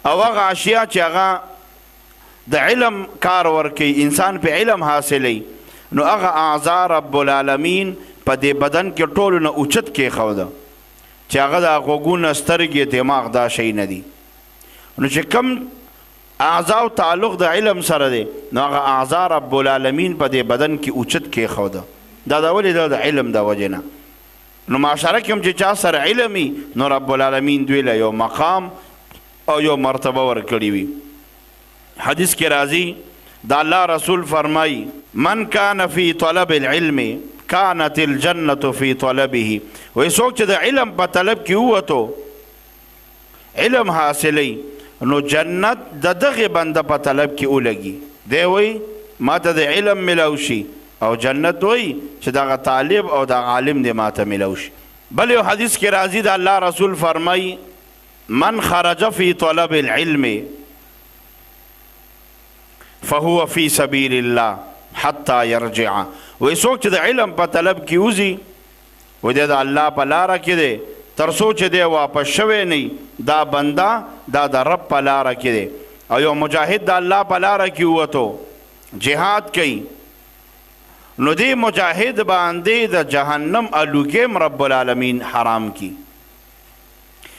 او هغه اشیاء چې هغه د علم کار ورکوي، انسان په علم حاصلی، نو هغه اعضا رب العالمین په دې بدن کې ټولو نه اوچت کېښوده چې هغه د غوږونه، سترګې، دماغ دا شی نه دي. نو چې کم اعضا او تعلق د علم سره دی، نو هغه اعضا رب العالمین په دې بدن کې اوچت کېښوده. دا د ولې د علم د وجې نه. نو معاشره کې هم چې چا سره علمي، نو رب العالمین دوی له یو مقام او یو مرتبه ورکړي وي. حدیث کې راځي دا الله رسول فرمایي من کان فی طلب العلم کانت الجنة فی طلبه. وی څوک چې د علم په طلب کې ووتو، علم حاصلی، نو جنت د دغه بنده په طلب کې ولګي. دی وی ما ته د علم ملو شي، او جنت وی چې دغه طالب او دغه عالم دی ما ته ملو شي. بل یو حدیث کې راځي د الله رسول فرمایي من خرج فی طلب العلم فهو فی سبیل الله حتی یرجع. وی څوک چې د علم په طلب کې وځي، و دی د الله په لاره کې دی تر څو چې دی واپس شوی نه، دا بنده دا د رب په لاره کې دی. او یو مجاهد د الله په لاره کې ووتو، جهاد کوي، نو دی مجاهد باندې د جهنم الوګیم رب العالمین حرام کی.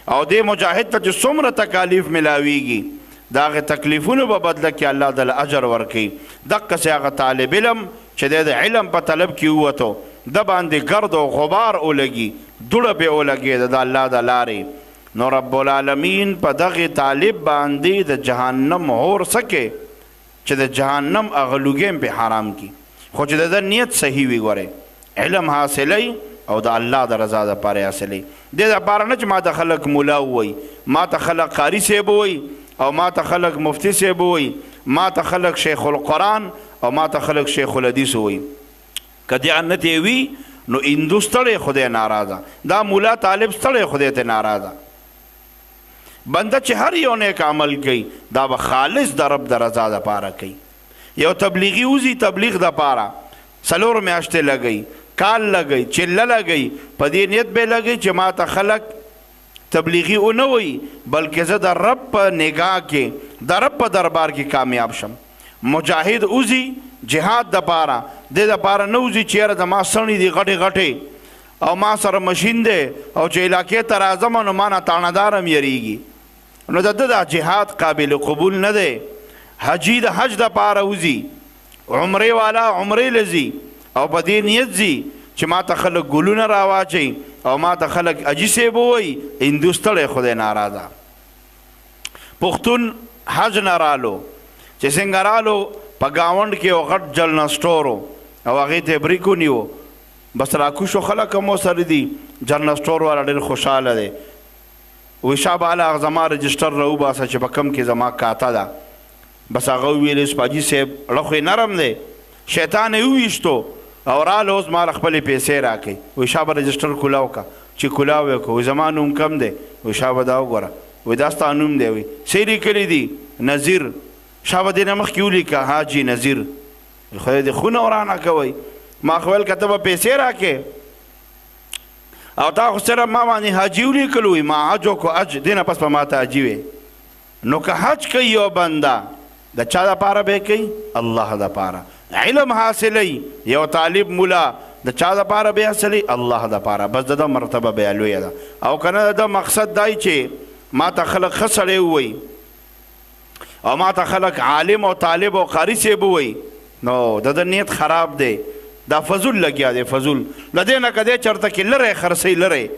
او دی مجاهد ته چې څومره تکالیف ملاویږي، د هغې تکلیفونو په بدله کې الله دل اجر ورکوي. دقسې هغه طالب علم چې دی د علم په طلب کې ووتو، د باندې ګرد او غبار ولګي، دوړه پې ولګېده د الله د لارې، نو رب العالمین په دغې طالب باندې د جهنم اور سکې چې د جهنم هغه لوګیم پې حرام کی. خو چې د ده نیت صحیح وي، ګورئ علم حاصلی او د الله د رضا دپاره حاصلی. دې دپاره نه چې ما ته خلک ملا ووایي، ما ته خلک قاري صاحب ووایي، او ما ته خلک مفتی صاحب ووایي، ما ته خلک شیخ القرآن او ما ته خلک شیخ الحدیث ووایي. که دیانت یې وي نو هندو ستړی خدای ناراضه، دا مولا طالب ستړی خدای ته ناراضه. بنده چې هر یو نیک عمل کوي، دا به خالص د رب د رضا دپاره کوي. یو تبلیغي وځي تبلیغ دپاره 4 میاشتې لګوي، کال لګوي، چله لګوي، په دې نیت به لګوي چې ما ته خلک تبلیغي ونه وي، بلکې زه د رب په نگاه کې، د رب په دربار کې کامیاب شم. مجاهد وځي جهاد دپاره، دې دپاره نه وځي چې یاره زما سڼي دي غټې غټې او ما سره مشین دی او چې علاقې ته راځم نو ما نه تاڼهدار هم یریږي، نو د ده دا جهاد قابل قبول نه دی. حجي د حج دپاره وځي، عمرې والا عمرې لځي او په دې نیت ځي چې ما ته خلک ګلونه راواچوي او ما ته خلک اجي صاحب ووایي، هندو ستړی خدای ناراضه. پښتون حج نه رالو، چې څنګه رالو په ګاونډ کې یو غټ جلنه سټور و او هغې ته یې بریک ونیو، بس راکوشو خلک هم ورسره دي، جنرال سټور والا ډېر خوشحاله دی. وایي شاه بالا هغه زما رجسټر راوباسه چې په کم کې زما کاته ده. بس هغه وویل سپاجي صاحب اړه خو یې نرم دی، شیطان یې وویشتو او راله اوس ما خپلې پیسې راکوي. وایي شاه به رجسټر کولاو که، چې کولاو یې که، وایي زما نوم کم دی. وایي شاه به دا وګوره، وایي دا ستا نوم دی، وایي څه یې لیکلي دي؟ نظیر. شاه به دې نه مخکې ولیکه حاجي نظیر. خدای دې خونه ورانه کوئ، ما خو ویل که ته به پیسې راکې او تا خو صرف ما باندې حاجي ولیکلو، وایي ما حج وکړو، حج دې نه پس به ما ته حاجي وې. نو که حج کوي یو بنده، د چا دپاره به یې کوي؟ الله دپاره. علم حاصلی یو طالب مولا، د چا دپاره به حاصلی؟ الله دپاره. بس د ده مرتبه بیا لویه ده. او که نه د ده مقصد دی چې ما ته خلک ښه سړی ووایي او ما ته خلک عالم او طالب او قاري صاحب ووایي، نو د ده نیت خراب دی، دا فضول لګیا دی. فضول له دې نه که دی چېرته کې لرې خرڅوي لرې،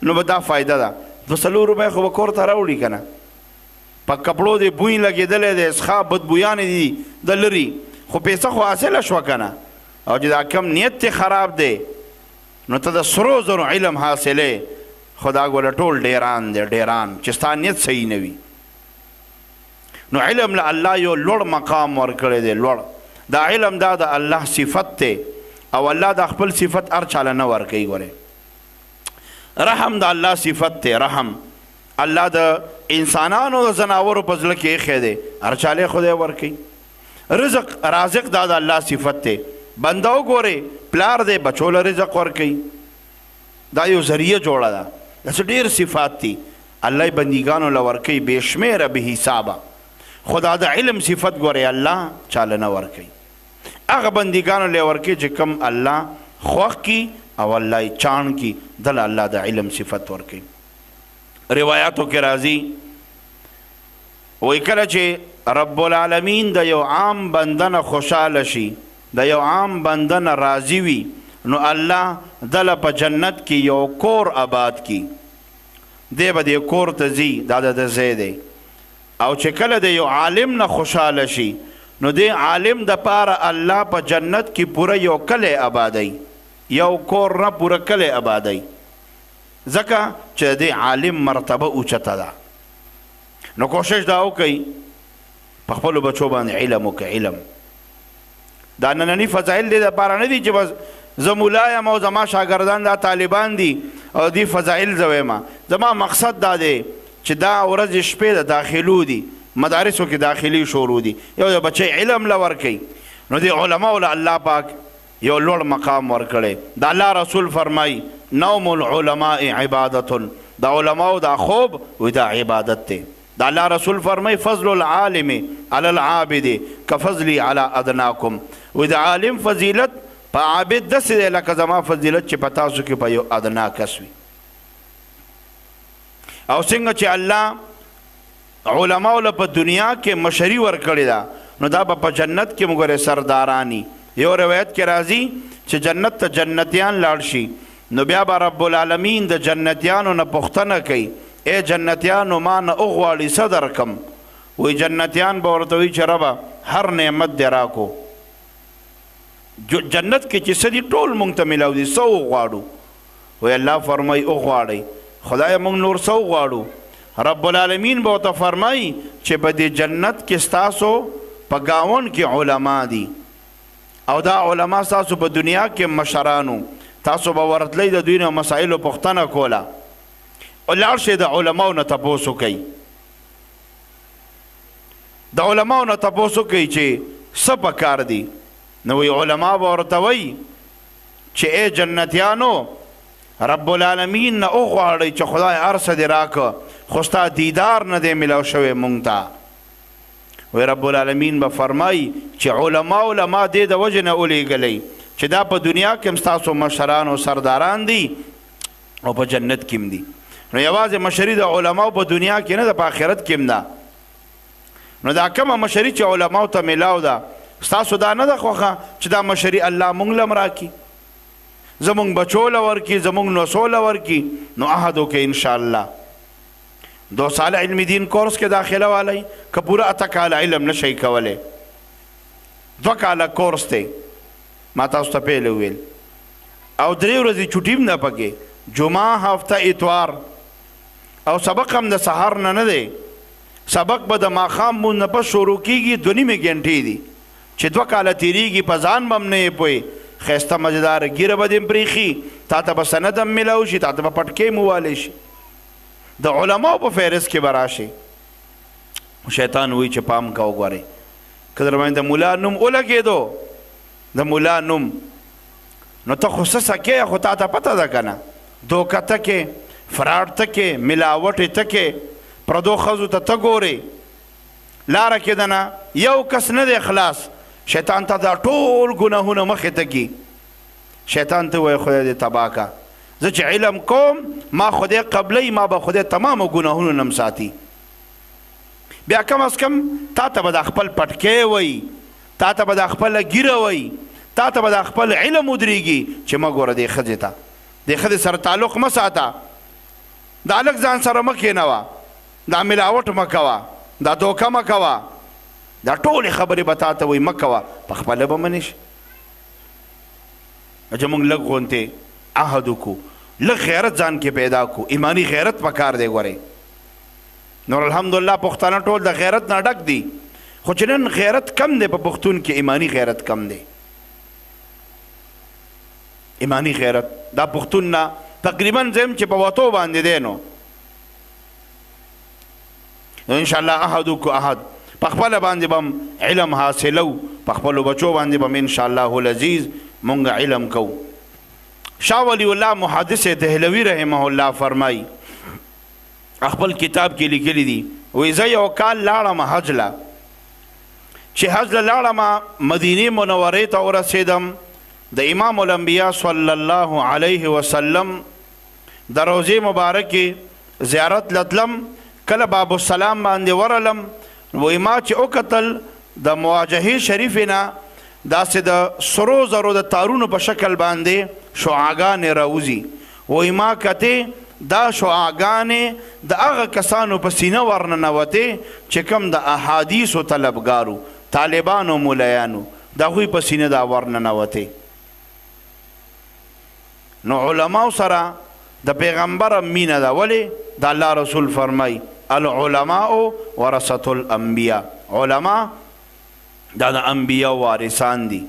نو به دا فایده ده. 200 روپۍ خو به کور ته راوړي که نه، په کپړو دی بوی لګېدلی دی، اسخاب بدبویانې دي د لري، خو پیسه خو حاصله شوه که نه. او چې دا کم نیت تی خراب دی، نو ته د سرو زرو علم حاصلې، خو دا ګوره ټول ډیران دی، ډیران چې ستا نیت صحیح نه وي. نو علم له الله یو لوړ مقام ورکړی دی، لوړ. دا علم دا د الله صفت دی او الله دا خپل صفت هر چاله نه ورکوي. ګورئ رحم د الله صفت دی، رحم الله د انسانانو د زناورو په زړه کې ایښی دی، هر چاله خدای ورکوي. رزق رازق دا د الله صفت دی. بنده وګورئ پلار دی بچو له رزق ورکوي، دا یو ذریعه جوړه ده. داسې ډېر صفات دي. الله بندگانو لورکی بشمیره به حسابه. خدا د علم صفت ګورې الله چاله نه ورکوي. هغه بندگانو لورکی چې کم الله خوښ کی او الله یې چاڼ کی دله الله د علم صفت ورکوي. روایاتو کې راځي وایي کله چې رب العالمین د یو عام بنده نه خوشحاله شي، د یو عام بنده نه راضي وي، نو الله دله په جنت کې یو کور آباد کی. دی به دې کور ته ځي، دا د ځای دی. او چې کله د یو عالم نه خوشحاله شي نو دې عالم د پاره الله په جنت کې پوره یو کلی آبادوي، یو کور نه پوره کلی آبادوي، ځکه چې د عالم مرتبه اوچته ده. نو کوشش دا وکئ په خپلو بچو باندې علم وکړئ. علم دا ننني فضایل دې دپاره نه دي چې بس زه مولا یم او زما شاګردان دا طالبان دي او دی فضایل زه ویمه. زما مقصد دا دی چې دا ورځې شپې د داخلو دي، مدارسو کې داخلي شروع دي، یو د بچی علم له ورکوي. نو دی علماو له الله پاک یو لوړ مقام ورکړی. د الله رسول فرمایي نوم العلماء عبادة، د علماو دا خوب وی دا عبادت دی. د الله رسول فرمایي فضل العالم علی العابد کفضلی علی ادناکم، وی د عالم فضیلت په عابد داسې دی لکه زما فضیلت چې په تاسو کې په یو ادنا کس وي. او څنګه چې الله علماو له په دنیا کې مشري ورکړې ده، نو دا به په جنت کې موږ سردارانی. یو روایت کې راځي چې جنت ته جنتیان لاړ شي، نو بیا به رب العالمین د جنتیانو نه پوښتنه کوي ای جنتیانو ما نه وغواړي څه درکم؟ وایي جنتیان به ورته وایي چې ربه هر نعمت دې راکو، جنت کې چې څه دي ټول موږ ته میلاو دي، څه وغواړو؟ وایي الله فرمایي وغواړئ. خدای موږ نور څه وغواړو؟ رب العالمین به ورته فرمایي چې په دې جنت کې ستاسو په ګاون کې علما دي، او دا علما ستاسو په دنیا کې مشرانو، تاسو به ورتلی د دوی نه مسایلو پوښتنه کوله. لاړ شئ د علماو نه تپوس وکئ، د علماو نه تپوس وکئ چې څه پکار دي. نو وی علما به ورته وایي چې ای جنتیانو رب العالمین نه وغواړئ چې خدای هر څه دې راکه، خو ستا دیدار نه دی میلاو شوی مونږ ته. وی رب العالمین به فرمایي چې علماو له ما دې د وجې نه ولیږلی چې دا په دنیا کې هم ستاسو مشران او سرداران دي او په جنت کې هم دي. نو یوازې مشري د علماو په دنیا کې نه ده، په آخرت کې هم ده. نو دا کومه مشري چې علماو ته میلاو ده، ستاسو دا نه ده خوښه چې دا مشري الله مونږ له هم راکړي، زمونږ بچو له ورکړي، زمونږ نسو له ورکړي؟ نو عهد وکړئ انشاءالله 2 سال علم دین کورس کې داخله والی که پوره 8 کاله علم نشئ کولی، 2 کاله کورس دی ما تاسو ته پیل وویل، او 3 ورځې چوټي هم نه پکې، جمعه هفته اتوار، او سبق هم د سهار نه نه دی، سبق به د ماښام مونځ نه پس شروع کېږي، 2 ګنټې دي چې 2 کاله تېرېږي، په ځان به هم نه یې پوهې. ښایسته مزېداره ګیره به دې پرېښي، تا ته به سند هم میلاو شي، تا ته به پټکې هم ووالی شي، د علماو په فهرست کې به راشي. شیطان وایي چې پام کوه ګورئ، که در باندې د ملا نوم ولګېدو، د ملا نوم، نو ته خو څه سکې، خو تا ته پته ده که نه، دوکه ته کې، فراډ ته کې، ملاوټې ته کې، پردو ښځو ته ته ګورې، لاره کې ده نه یو کس نه دی خلاص، شیطان ته دا ټول ګناهونه مخې ته کي. شیطان ته وایي خدای دې تباه که، زه چې علم کوم ما خدای قبلی، ما به خدای تمامو ګناهونو نه م ساتي. بیا کم از کم تا ته به د خپل پټکی وایي، تا ته به د خپله ګیره وایي، تا ته به د خپل علم ودرېږي چې مه ګوره دې ښځې ته، دې ښځې سره تعلق مه ساته، دا هلک ځان سره مه کښېنوه، دا ملاوټ مه کوه، دا دوکه مه کوه، دا ټولې خبرې به تا ته وایي مه کوه، په خپله به منې شي. چې موږ لږ غونتې عهد وکړو، لږ غیرت ځان کې پیدا کړو، ایمانی غیرت پکار دی. ګورئ نور الحمدلله پښتانه ټول د غیرت نه ډک دي، خو چې نن غیرت کم دی په پښتون کې، ایمانی غیرت کم دی. ایمانی غیرت دا پښتون نه تقریبا زم چې په وتو باندې دی، نو انشاءالله عهد وکړو، عهد په خپله باندې به علم حاصلو، په خپلو بچو باندې به انشاءالله العزیز مونږ علم کوو. شاه ولی الله محدث دهلوی رحمه الله فرمایي خپل کتاب کې لیکلی دي وایي زه یو کال لاړم حج له چې حج له لاړم مدینې منورې ته ورسېدم د امام الانبیا صلی الله علیه وسلم د روضې مبارکې زیارت لتلم کله باب السلام باندې ورلم وایي ما چې وکتل د مواجهې شریفې نه داسې د سرو زرو د تارونو په شکل باندې شعاګانې راوځي وایي ما کتې دا شعاګانې د هغه کسانو په سینه ورننوتې چې کوم د احادیثو طلبګارو طالبانو مولیانو د هغوی په سینه دا ورننوتې نو علماو سره د پیغمبر مینه ده ولې د الله رسول فرمای العلماء ورثة الانبیاء علما دا د انبیاء وارثان دي